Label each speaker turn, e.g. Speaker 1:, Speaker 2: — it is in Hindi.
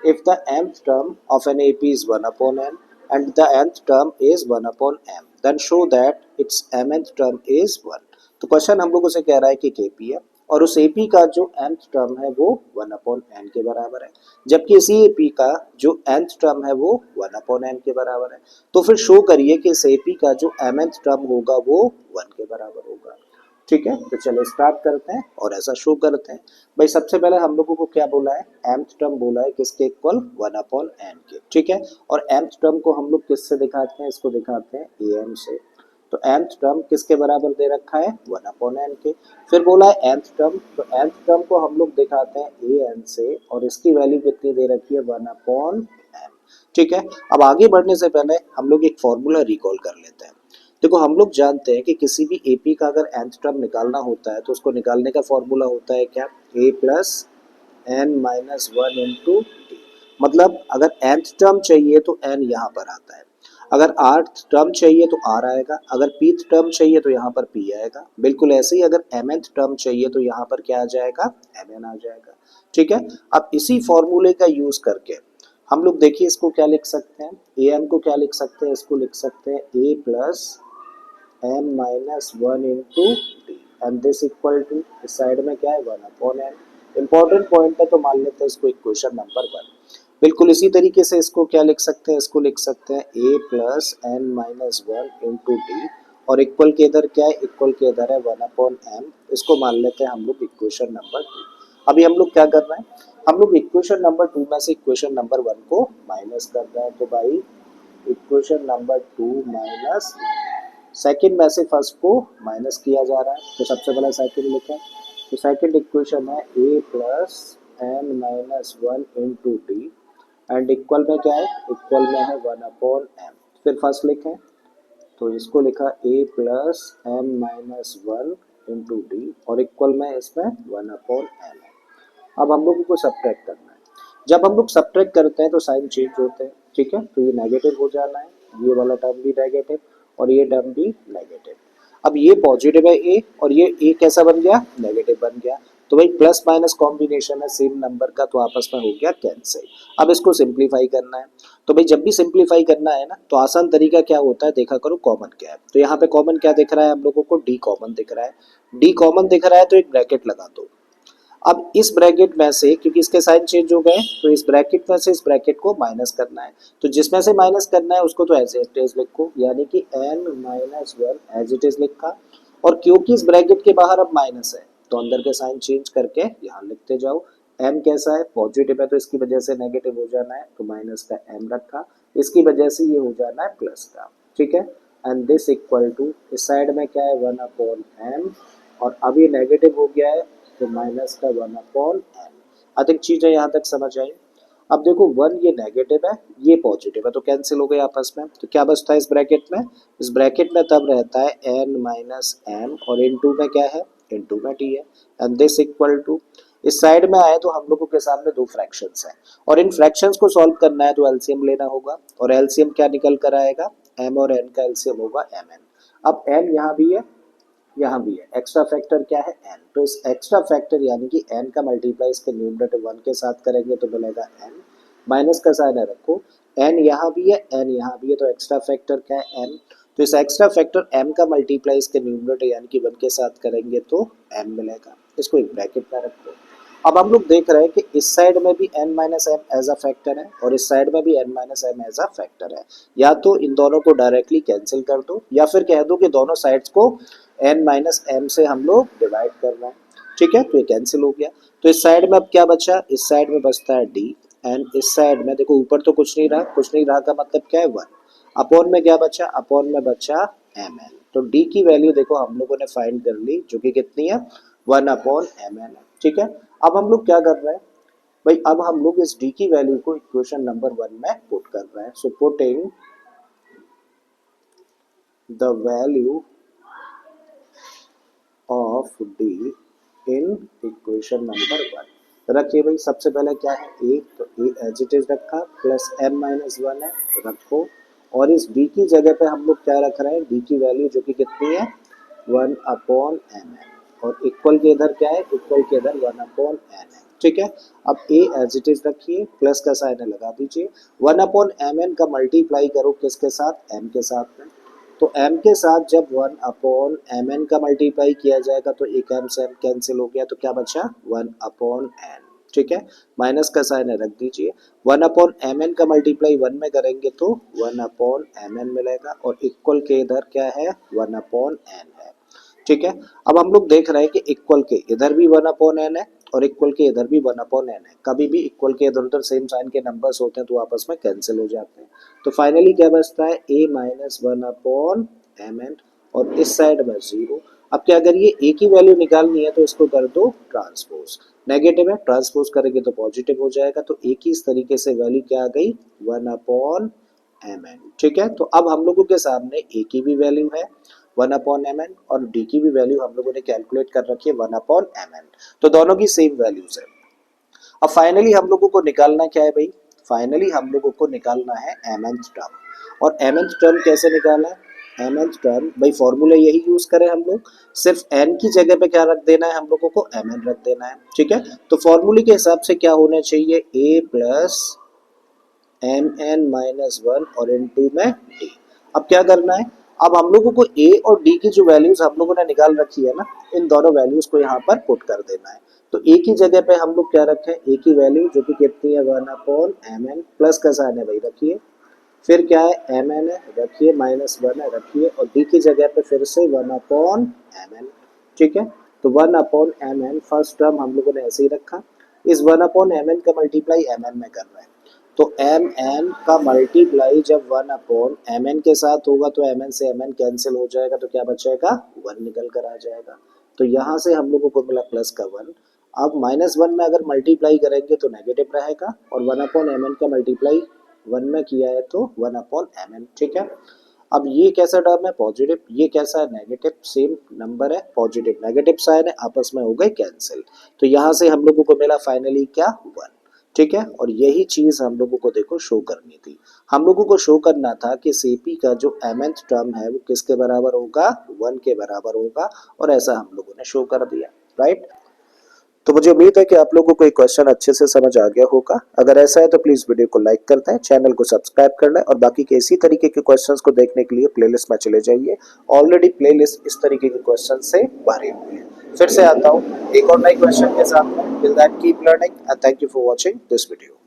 Speaker 1: if the nth term of an AP is 1 upon n and the nth term is 1 upon m, then show that its mth term is 1. तो क्वेश्चन हम लोगों से कह रहा है कि KP है और उस AP का जो nth टर्म है वो 1 अपॉन n के बराबर है, जबकि इसी AP का जो nth टर्म है वो 1 अपॉन n के बराबर है। तो फिर शो करिए कि इस AP का जो mth टर्म होगा वो 1 के बराबर होगा। ठीक है, तो चलो स्टार्ट करते हैं और ऐसा शो करते हैं। भाई सबसे पहले हम लोगों को क्या बोला है, mth टर्म बोला है किसके इक्वल 1 अपॉन n के। ठीक है, और mth टर्म को हम लोग किससे दिखाते हैं, इसको दिखाते हैं am से। तो nth टर्म किसके बराबर दे रखा है, 1 अपॉन n के। फिर बोला है nth टर्म, तो nth टर्म को हम लोग दिखाते हैं an से और इसकी वैल्यू कितनी दे रखी है, 1 अपॉन m। ठीक है, अब आगे बढ़ने से पहले हम लोग एक फॉर्मूला रिकॉल कर लेते हैं। देखो हम लोग जानते हैं कि किसी भी AP का अगर nth टर्म निकालना होता है तो उसको निकालने का फॉर्मूला होता है क्या, a plus n minus 1 into T. मतलब अगर nth टर्म चाहिए तो n यहाँ पर आता है, अगर rth टर्म चाहिए तो r आएगा, अगर pth टर्म चाहिए तो यहाँ पर p आएगा। बिल्कुल ऐसे ही अगर mth टर्म चाहिए तो यहाँ पर क्या आ जाएगा, mn आ जाएगा। ठीक है, अब इसी फॉर्मूले का यूज करके हम लोग देखिए इसको क्या लिख सकते हैं, am को क्या लिख सकते हैं, इसको लिख सकते हैं a plus m minus 1 into T and this equal to, इस साइड में क्या है, 1 अपॉन n। इंपॉर्टेंट पॉइंट है तो मान लेते हैं इसको इक्वेशन नंबर 1। बिल्कुल इसी तरीके से इसको क्या लिख सकते हैं, इसको लिख सकते हैं a plus n minus 1 into T और इक्वल के इधर क्या है, इक्वल के इधर है 1 अपॉन m। इसको मान लेते हैं हम लोग इक्वेशन नंबर 2। अभी हम लोग क्या कर रहे हैं, हम लोग इक्वेशन नंबर 2 में से इक्वेशन नंबर 1 को माइनस कर रहे हैं। तो भाई इक्वेशन नंबर 2 माइनस सेकंड में से फर्स्ट को माइनस किया जा रहा है, तो सबसे पहले सेकंड लिखें। तो सेकंड इक्वेशन है a plus n minus 1 into T and equal में क्या है, इक्वल में है 1 अपॉन m। फिर फर्स्ट लिखें, तो इसको लिखा a plus m minus 1 into T और इक्वल में इसमें 1 अपॉन m है। अब हम लोगों को सब्ट्रैक्ट करना है। जब हम लोग सब्ट्रैक्ट करते हैं तो साइन चेंज होते हैं। ठीक है, तो ये नेगेटिव हो जाना है, ये वाला टर्म भी नेगेटिव और ये टर्म भी नेगेटिव। अब ये पॉजिटिव है a और ये a कैसा बन गया, नेगेटिव बन गया। तो भाई प्लस माइनस कॉम्बिनेशन है सेम नंबर का, तो आपस में हो गया कैंसिल। अब इसको सिंप्लीफाई करना है। तो भाई जब भी सिंप्लीफाई करना है ना तो आसान तरीका क्या होता है, देखा करो कॉमन क्या है। तो यहाँ पे कॉमन क्या दिख रहा है हम लोगों को, d कॉमन दिख रहा है। d कॉमन दिख रहा है तो एक ब्रैकेट लगा दो। अब इस ब्रैकेट में से, क्योंकि इसके साइन चेंज हो गए, तो इस ब्रैकेट में से इस ब्रैकेट को माइनस करना है। तो जिसमें से माइनस करना है उसको तो एज इट इज लिखो, यानी कि n minus 1 as it is लिखा। और क्योंकि इस ब्रैकेट के बाहर अब माइनस है तो अंदर के साइन चेंज करके यहाँ लिखते जाओ। m कैसा है, पॉजिटिव है तो इसकी वजह से नेगेटिव हो जाना है, तो माइनस का m रखा। इसकी वजह से ये हो जाना है प्लस का। ठीक है, एंड दिस इक्वल टू, इस साइड में क्या है, 1 अपॉन m और अब ये नेगेटिव हो गया है तो माइनस का 1 अपॉन n। आई थिंक चीजें यहाँ तक समझ आई। अब देखो 1 ये नेगेटिव है, ये पॉजिटिव है, तो कैंसिल हो गए आपस में। तो क्या बचता है इस ब्रैकेट में, इस ब्रैकेट में तब रहता है n माइनस m और इनटू में क्या है, इनटू में t है एंड दिस इक्वल टू, इस साइड में आए तो हम लोगों के सामने दो फ्रैक्शंस हैं और इन फ्रैक्शंस को सॉल्व करना है तो एलसीएम लेना होगा और एलसीएम क्या निकल कर आएगा, m और n का एलसीएम होगा mn। अब n यहाँ भी है, यहाँ भी है, एक्स्ट्रा फैक्टर क्या है n, तो इस एक्स्ट्रा फैक्टर यानी कि n का मल्टीप्लाई इसके न्यूमरेटर 1 के साथ करेंगे तो मिलेगा n। माइनस का साइन है रखो, n यहाँ भी है, n यहाँ भी है, तो एक्स्ट्रा फैक्टर क्या है m। तो इस एक्स्ट्रा फैक्टर m का मल्टीप्लाई इसके न्यूमरेटर यानी कि 1 के साथ करेंगे तो m मिलेगा। इसको एक ब्रैकेट में रखो। अब हम लोग देख रहे हैं कि इस साइड में भी n minus M as a factor है और इस साइड में भी n minus M as a factor है। या तो इन दोनों को डायरेक्टली कैंसिल कर दो या फिर कह दो कि दोनों साइड्स को n माइनस एम से हम लोग डिवाइड कर रहे हैं। ठीक है, तो ये कैंसिल हो गया। तो इस साइड में अब क्या बचा, इस साइड में बचता है d एंड इस साइड में देखो ऊपर तो कुछ नहीं रहा, कुछ नहीं रहा का मतलब क्या है 1। अपॉन में क्या बचा, अपॉन में बचा mn। तो d की वैल्यू देखो हम लोगों ने फाइंड कर ली जो कि कितनी है, 1 अपॉन mn है। ठीक है, अब हम लोग क्या कर रहे हैं भाई, अब हम लोग इस d की वैल्यू को इक्वेशन नंबर 1 में पुट कर रहे हैं। So putting the value of d in equation number 1 रखिए। भाई सबसे पहले क्या है a, तो a एज इट इज रखा प्लस m माइनस 1 है रखो और इस d की जगह पे हम लोग क्या रख रहे हैं, d की वैल्यू जो कि कितनी है 1 अपॉन m है और इक्वल के इधर क्या है, इक्वल के इधर 1 अपॉन n है। ठीक है। अब a एज इट इज रखिए, प्लस का साइन लगा दीजिए, 1/mn का मल्टीप्लाई करो किसके साथ, m के साथ में। तो m के साथ जब 1/mn का मल्टीप्लाई किया जाएगा तो एक m से m कैंसिल हो गया, तो क्या बचा 1/n, ठीक है। माइनस का साइन रख दीजिए, 1/mn का मल्टीप्लाई 1 में करेंगे तो 1/mn मिलेगा, और इक्वल के इधर क्या है 1/n है, ठीक है। अब हम लोग देख रहे हैं कि इक्वल के इधर भी 1/n है और इक्वल के इधर भी 1/n है। कभी भी इक्वल के इधर उधर सेम साइन के नंबर्स होते हैं तो आपस में कैंसिल हो जाते हैं। तो फाइनली क्या बचता है a माइनस 1/mn, और इस साइड में 0। अब क्या करिए, a की वैल्यू निकालनी है तो इसको कर दो ट्रांसपोज, नेगेटिव है ट्रांसपोज करेंगे तो पॉजिटिव हो जाएगा, तो a की इस तरीके से वैल्यू क्या आ गई 1/mn, ठीक है। तो अब हम लोगों के सामने a की भी वैल्यू है 1/mn और d की भी वैल्यू हम लोगों ने कैलकुलेट कर रखी है 1/mn, तो दोनों की सेम वैल्यूज है। अब फाइनली हम लोगों को निकालना क्या है भाई, फाइनली हम लोगों को निकालना है mnth टर्म, और mnth टर्म कैसे निकालना है, mnth टर्म भाई फॉर्मूला यही यूज करें हम लोग, सिर्फ n की जगह पे क्या रख देना है हम लोगों को, mn रख देना है, ठीक है। तो फॉर्मूले के हिसाब से क्या होना चाहिए, a प्लस mn-1 और इनटू में d। अब क्या करना है, अब हम लोगों को a और d की जो वैल्यूज हम लोगों ने निकाल रखी है ना, इन दोनों वैल्यूज को यहाँ पर पुट कर देना है। तो a की जगह पे हम लोग क्या रखें, a की वैल्यू जो कि कितनी है 1/mn, प्लस का साइन है भाई रखिए, फिर क्या है mn है रखिए, -1 है रखिए, और d की जगह पे फिर से 1/mn, ठीक है। तो 1/mn फर्स्ट टर्म हम लोगों ने ऐसे ही रखा, इस 1/mn का मल्टीप्लाई mn में कर रहे हैं, तो mn का मल्टीप्लाई जब 1/mn के साथ होगा तो mn से mn कैंसिल हो जाएगा, तो क्या बचेगा 1 निकल कर आ जाएगा। तो यहाँ से हम लोगों को मिला प्लस का 1। अब -1 में अगर मल्टीप्लाई करेंगे तो नेगेटिव रहेगा, और 1/mn का मल्टीप्लाई 1 में किया है तो 1/mn, ठीक है। अब ये कैसा टर्म है पॉजिटिव, ये कैसा है नेगेटिव, सेम नंबर है पॉजिटिव नेगेटिव साइन है, आपस में हो गए कैंसिल। तो यहाँ से हम लोगों को मिला फाइनली क्या 1, ठीक है। और यही चीज हम लोगों को देखो शो करनी थी, हम लोगों को शो करना था कि सीपी का जो mth टर्म है वो किसके बराबर होगा 1 के बराबर होगा, और ऐसा हम लोगों ने शो कर दिया, राइट। तो मुझे उम्मीद है कि आप लोगों को ये क्वेश्चन अच्छे से समझ आ गया होगा। अगर ऐसा है तो प्लीज वीडियो को लाइक कर दें, चैनल को सब्सक्राइब कर लें, और बाकी के इसी तरीके के क्वेश्चंस को देखने के लिए प्लेलिस्ट में चले जाइए। ऑलरेडी प्लेलिस्ट इस तरीके के क्वेश्चन से भरी हुई है। फिर से आता हूँ एक और नए क्वेश्चन के साथ में। Till then keep learning and thank you for watching this video.